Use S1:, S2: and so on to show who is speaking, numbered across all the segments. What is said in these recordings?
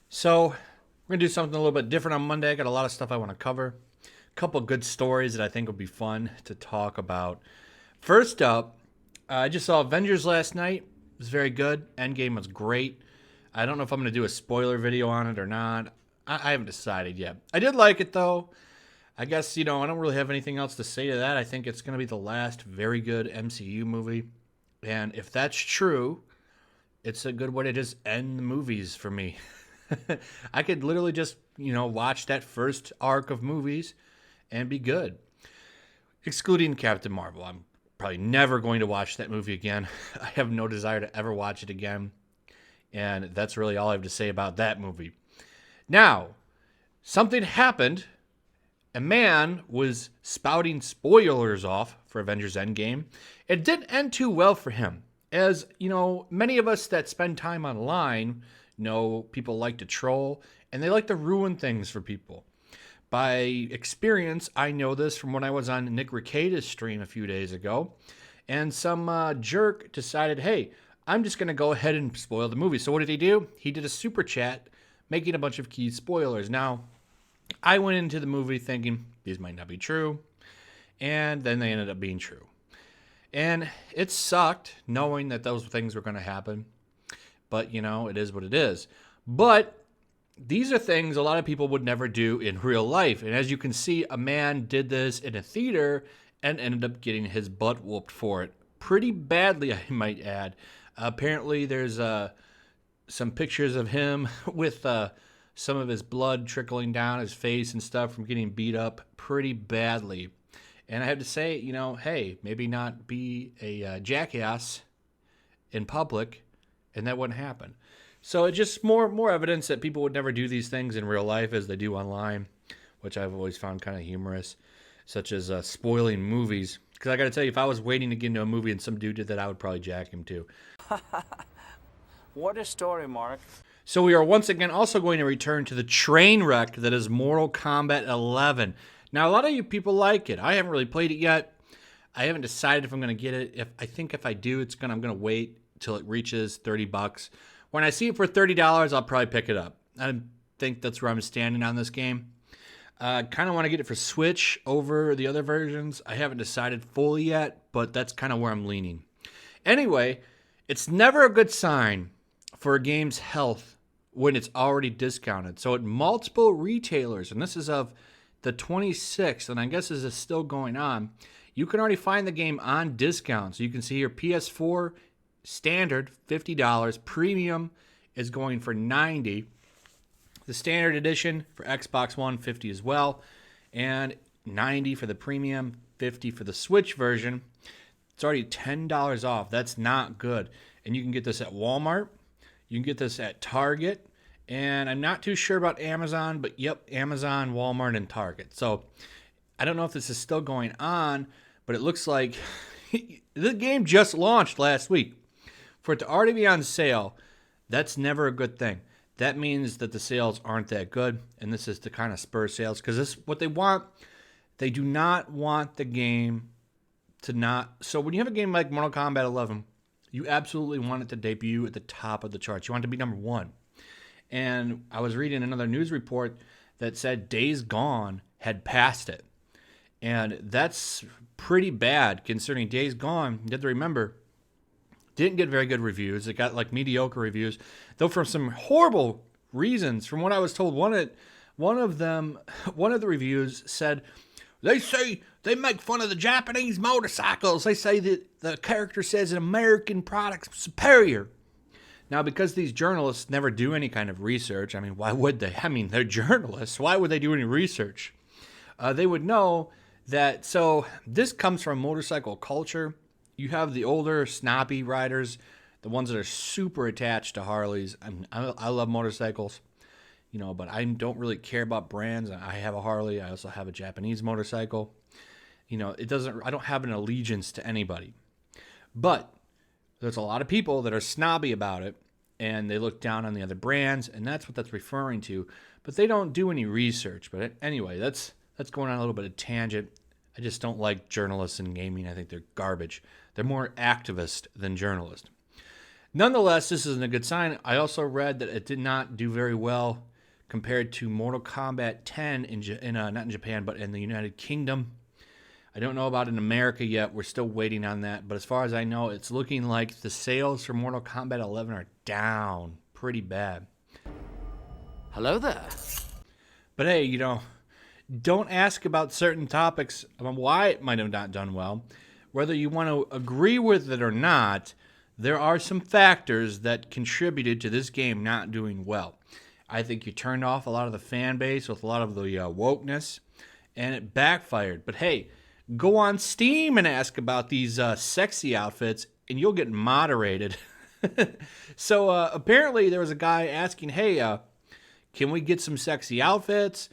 S1: So, we're going to do something a little bit different on Monday. I got a lot of stuff I want to cover. A couple good stories that I think will be fun to talk about. First up, I just saw Avengers last night. It was very good. Endgame was great. I don't know if I'm going to do a spoiler video on it or not. I haven't decided yet. I did like it, though. I guess, I don't really have anything else to say to that. I think it's going to be the last very good MCU movie. And if that's true, it's a good way to just end the movies for me. I could literally just, watch that first arc of movies and be good. Excluding Captain Marvel. I'm probably never going to watch that movie again. I have no desire to ever watch it again. And that's really all I have to say about that movie. Now, something happened. A man was spouting spoilers off for Avengers Endgame. It didn't end too well for him. As, many of us that spend time online know people like to troll and they like to ruin things for people. By experience, I know this from when I was on Nick Rekida's stream a few days ago. And some jerk decided, hey, I'm just going to go ahead and spoil the movie. So what did he do? He did a super chat making a bunch of key spoilers. Now, I went into the movie thinking these might not be true. And then they ended up being true. And it sucked knowing that those things were going to happen. But, it is what it is. But these are things a lot of people would never do in real life. And as you can see, a man did this in a theater and ended up getting his butt whooped for it. Pretty badly, I might add. Apparently, there's some pictures of him with some of his blood trickling down his face and stuff from getting beat up pretty badly. And I have to say, hey, maybe not be a jackass in public, and that wouldn't happen. So it's just more evidence that people would never do these things in real life as they do online, which I've always found kind of humorous, such as spoiling movies. Because I got to tell you, if I was waiting to get into a movie and some dude did that, I would probably jack him too.
S2: What a story, Mark.
S1: So we are once again also going to return to the train wreck that is Mortal Kombat 11. Now, a lot of you people like it. I haven't really played it yet. I haven't decided if I'm going to get it. If I do, I'm going to wait till it reaches $30. When I see it for $30, I'll probably pick it up. I think that's where I'm standing on this game. Kind of want to get it for Switch over the other versions. I haven't decided fully yet, but that's kind of where I'm leaning. Anyway, it's never a good sign for a game's health when it's already discounted. So at multiple retailers, and this is of the 26th, and I guess this is still going on, you can already find the game on discount. So you can see your PS4 standard, $50. Premium is going for $90. The standard edition for Xbox One, $50 as well. And $90 for the premium, $50 for the Switch version. It's already $10 off. That's not good. And you can get this at Walmart. You can get this at Target. And I'm not too sure about Amazon, but yep, Amazon, Walmart, and Target. So I don't know if this is still going on, but it looks like the game just launched last week. For it to already be on sale, that's never a good thing. That means that the sales aren't that good, and this is to kind of spur sales, because this is what they want. They do not want the game to not... So when you have a game like Mortal Kombat 11, you absolutely want it to debut at the top of the charts. You want it to be number one. And I was reading another news report that said Days Gone had passed it. And that's pretty bad, considering Days Gone, you have to remember, didn't get very good reviews. It got like mediocre reviews, though for some horrible reasons. From what I was told, one of the reviews said, they say they make fun of the Japanese motorcycles. They say that the character says an American product's superior. Now, because these journalists never do any kind of research, I mean, why would they? I mean, they're journalists. Why would they do any research? They would know that, so this comes from motorcycle culture. You have the older, snobby riders, the ones that are super attached to Harleys. I love motorcycles, but I don't really care about brands. I have a Harley. I also have a Japanese motorcycle. I don't have an allegiance to anybody. But there's a lot of people that are snobby about it, and they look down on the other brands, and that's what that's referring to. But they don't do any research. But anyway, that's going on a little bit of tangent. I just don't like journalists in gaming. I think they're garbage. They're more activist than journalist. Nonetheless, this isn't a good sign. I also read that it did not do very well compared to Mortal Kombat 10 not in Japan, but in the United Kingdom. I don't know about in America yet. We're still waiting on that. But as far as I know, it's looking like the sales for Mortal Kombat 11 are down pretty bad.
S2: Hello there.
S1: But hey, don't ask about certain topics about why it might have not done well. Whether you want to agree with it or not, there are some factors that contributed to this game not doing well. I think you turned off a lot of the fan base with a lot of the wokeness, and it backfired. But hey, go on Steam and ask about these sexy outfits, and you'll get moderated. So apparently there was a guy asking, hey, can we get some sexy outfits?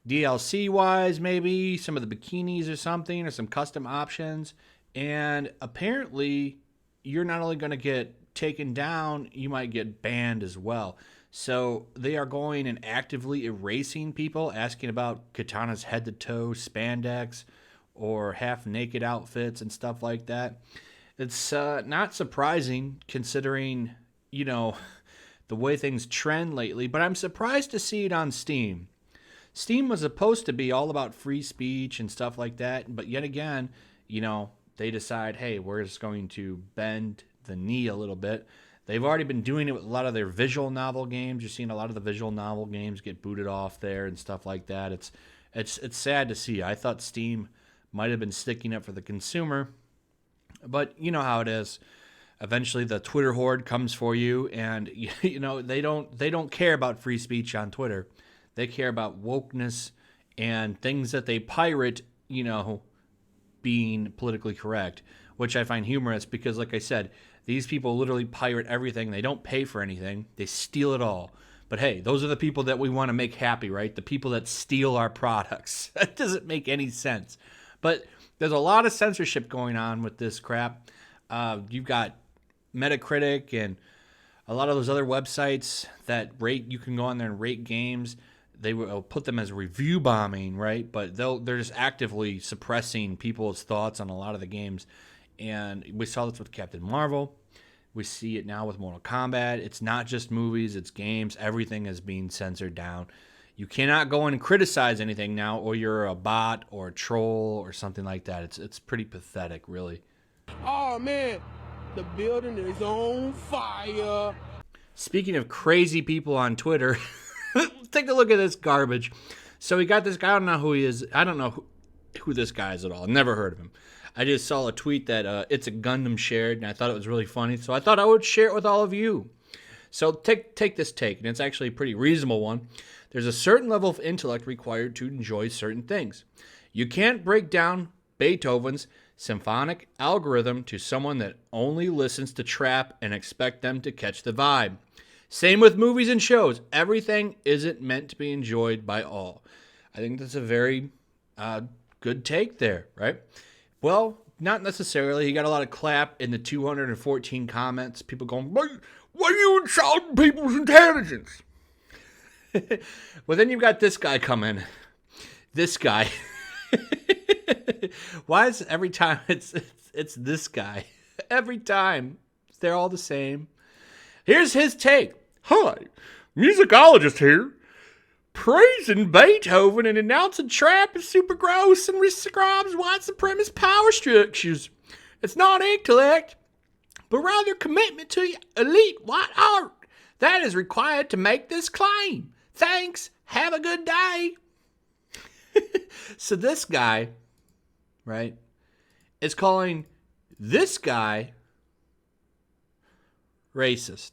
S1: DLC-wise, maybe some of the bikinis or something, or some custom options. And apparently you're not only going to get taken down, you might get banned as well. So they are going and actively erasing people, asking about Katana's head-to-toe spandex or half-naked outfits and stuff like that. It's not surprising considering, the way things trend lately, but I'm surprised to see it on Steam. Steam was supposed to be all about free speech and stuff like that, but yet again, they decide, hey, we're just going to bend the knee a little bit. They've already been doing it with a lot of their visual novel games. You're seeing a lot of the visual novel games get booted off there and stuff like that. It's sad to see. I thought Steam might have been sticking up for the consumer, but you know how it is. Eventually, the Twitter horde comes for you, and they don't care about free speech on Twitter. They care about wokeness and things that they pirate, being politically correct, which I find humorous because, like I said, these people literally pirate everything. They don't pay for anything. They steal it all. But hey, those are the people that we want to make happy, right? The people that steal our products. That doesn't make any sense. But there's a lot of censorship going on with this crap. You've got Metacritic and a lot of those other websites that rate. You can go on there and rate games. They will put them as review bombing, right? But they're just actively suppressing people's thoughts on a lot of the games. And we saw this with Captain Marvel. We see it now with Mortal Kombat. It's not just movies, it's games. Everything is being censored down. You cannot go and criticize anything now, or you're a bot or a troll or something like that. It's pretty pathetic, really.
S3: Oh, man, the building is on fire.
S1: Speaking of crazy people on Twitter, take a look at this garbage. So we got this guy. I don't know who he is. I don't know who this guy is at all. Never heard of him. I just saw a tweet that It's a Gundam shared, and I thought it was really funny. So I thought I would share it with all of you. So take this take, and it's actually a pretty reasonable one. There's a certain level of intellect required to enjoy certain things. You can't break down Beethoven's symphonic algorithm to someone that only listens to trap and expect them to catch the vibe. Same with movies and shows. Everything isn't meant to be enjoyed by all. I think that's a very good take there, right? Well, not necessarily. He got a lot of clap in the 214 comments. People going, why are you insulting people's intelligence? Well, then you've got this guy coming. This guy. Why is every time it's this guy? Every time. They're all the same. Here's his take. Hi, Musicologist here. Praising Beethoven and announcing trap is super gross and describes white supremacist power structures. It's not intellect, but rather commitment to elite white art that is required to make this claim. Thanks. Have a good day. So this guy, right, is calling this guy racist.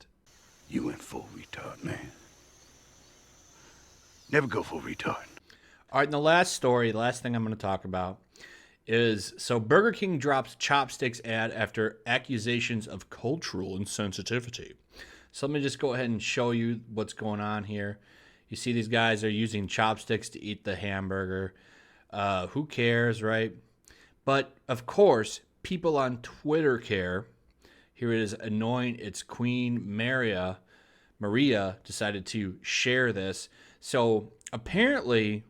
S4: You went full retard, man. Never go full retard.
S1: All right, and the last thing I'm going to talk about is, so Burger King drops chopsticks ad after accusations of cultural insensitivity. So let me just go ahead and show you what's going on here. You see these guys are using chopsticks to eat the hamburger. Who cares, right? But, of course, people on Twitter care. Here it is annoying. It's Queen Maria decided to share this. So, apparently,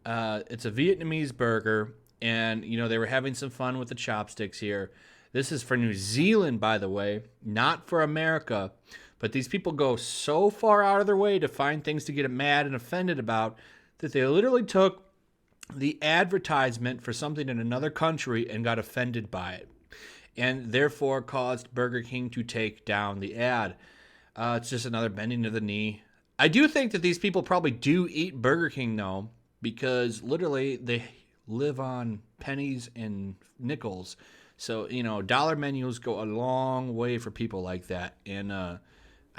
S1: it's a Vietnamese burger, and, they were having some fun with the chopsticks here. This is for New Zealand, by the way, not for America. But these people go so far out of their way to find things to get mad and offended about that they literally took the advertisement for something in another country and got offended by it, and therefore caused Burger King to take down the ad. It's just another bending of the knee. I do think that these people probably do eat Burger King, though, because literally they live on pennies and nickels. So, dollar menus go a long way for people like that. And I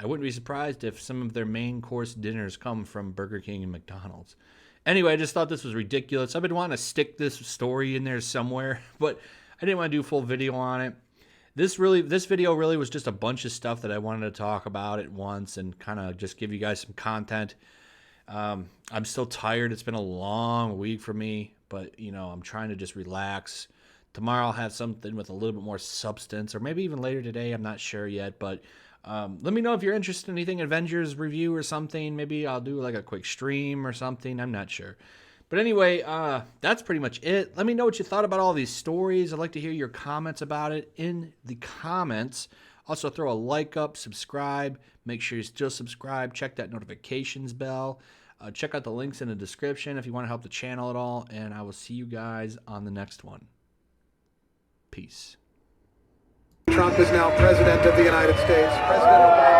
S1: wouldn't be surprised if some of their main course dinners come from Burger King and McDonald's. Anyway, I just thought this was ridiculous. I've been wanting to stick this story in there somewhere, but I didn't want to do a full video on it. This video really was just a bunch of stuff that I wanted to talk about at once and kind of just give you guys some content. I'm still tired. It's been a long week for me, but I'm trying to just relax. Tomorrow I'll have something with a little bit more substance, or maybe even later today. I'm not sure yet, but let me know if you're interested in anything Avengers review or something. Maybe I'll do like a quick stream or something. I'm not sure. But anyway, that's pretty much it. Let me know what you thought about all these stories. I'd like to hear your comments about it in the comments. Also, throw a like up, subscribe. Make sure you still subscribe. Check that notifications bell. Check out the links in the description if you want to help the channel at all. And I will see you guys on the next one. Peace.
S5: Trump is now president of the United States. President Obama